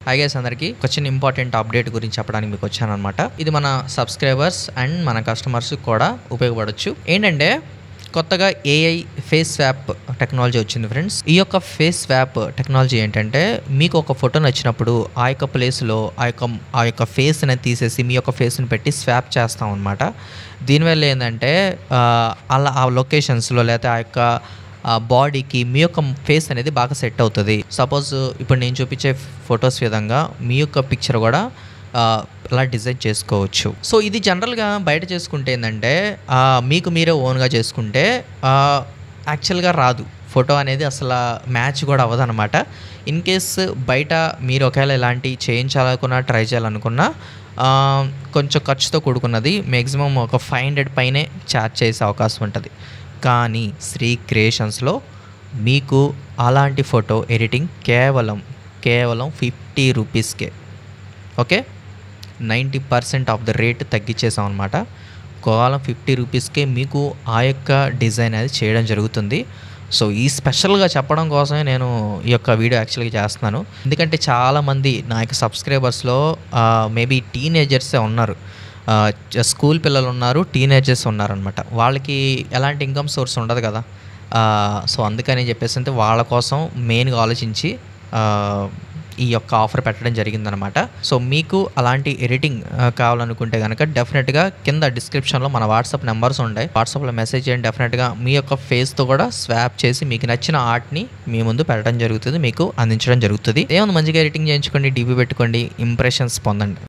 Hi guys అందరికీ ఒక చిన్న ఇంపార్టెంట్ అప్డేట్ గురించి చెప్పడానికి మీకు వచ్చానన్నమాట. ఇది మన సబ్స్క్రైబర్స్ అండ్ మన కస్టమర్స్ కూడా ఉపయోగపడవచ్చు. ఏంటంటే కొత్తగా ఏఐ ఫేస్ స్వాప్ టెక్నాలజీ వచ్చింది ఫ్రెండ్స్. ఈ యొక్క ఫేస్ స్వాప్ టెక్నాలజీ ఏంటంటే మీకు ఒక ఫోటో నచ్చినప్పుడు ఆ యొక్క ప్లేస్లో ఆ యొక్క ఫేస్ని తీసేసి మీ యొక్క ఫేస్ని పెట్టి స్వాప్ చేస్తాం అనమాట. దీనివల్ల ఏంటంటే అలా ఆ లొకేషన్స్లో లేకపోతే ఆ యొక్క బాడీకి మీ యొక్క ఫేస్ అనేది బాగా సెట్ అవుతుంది. సపోజ్ ఇప్పుడు నేను చూపించే ఫొటోస్ విధంగా మీ యొక్క పిక్చర్ కూడా అలా డిజైన్ చేసుకోవచ్చు. సో ఇది జనరల్గా బయట చేసుకుంటే ఏంటంటే మీకు మీరే ఓన్గా చేసుకుంటే యాక్చువల్గా రాదు ఫోటో అనేది, అసలు మ్యాచ్ కూడా అవ్వదు అనమాట. ఇన్ కేస్ బయట మీరు ఒకవేళ ఇలాంటి చేయించాలనుకున్నా ట్రై చేయాలనుకున్నా కొంచెం ఖర్చుతో కూడుకున్నది. మ్యాక్సిమం ఒక 500 పైనే ఛార్జ్ చేసే అవకాశం ఉంటుంది. కానీ శ్రీ క్రియేషన్స్లో మీకు అలాంటి ఫోటో ఎడిటింగ్ కేవలం 50 రూపీస్కే. ఓకే, 90% ఆఫ్ ద రేట్ తగ్గించేసాం అనమాట. కేవలం 50 రూపీస్కే మీకు ఆ యొక్క డిజైన్ అనేది చేయడం జరుగుతుంది. సో ఈ స్పెషల్గా చెప్పడం కోసమే నేను ఈ యొక్క వీడియో యాక్చువల్గా చేస్తున్నాను. ఎందుకంటే చాలామంది నా యొక్క సబ్స్క్రైబర్స్లో మేబీ టీనేజర్సే ఉన్నారు, స్కూల్ పిల్లలు ఉన్నారు, టీనేజర్స్ ఉన్నారనమాట. వాళ్ళకి ఎలాంటి ఇన్కమ్ సోర్స్ ఉండదు కదా. సో అందుకని చెప్పేసి వాళ్ళ కోసం మెయిన్గా ఆలోచించి ఈ యొక్క ఆఫర్ పెట్టడం జరిగిందనమాట. సో మీకు అలాంటి ఎడిటింగ్ కావాలనుకుంటే కనుక డెఫినెట్గా కింద డిస్క్రిప్షన్లో మన వాట్సాప్ నెంబర్స్ ఉంటాయి. వాట్సాప్లో మెసేజ్ చేయండి. డెఫినెట్గా మీ యొక్క ఫేస్తో కూడా స్వాప్ చేసి మీకు నచ్చిన ఆర్ట్ని మీ ముందు పెట్టడం జరుగుతుంది, మీకు అందించడం జరుగుతుంది. ఏముంది, మంచిగా ఎడిటింగ్ చేయించుకోండి, డీపీ పెట్టుకోండి, ఇంప్రెషన్స్ పొందండి.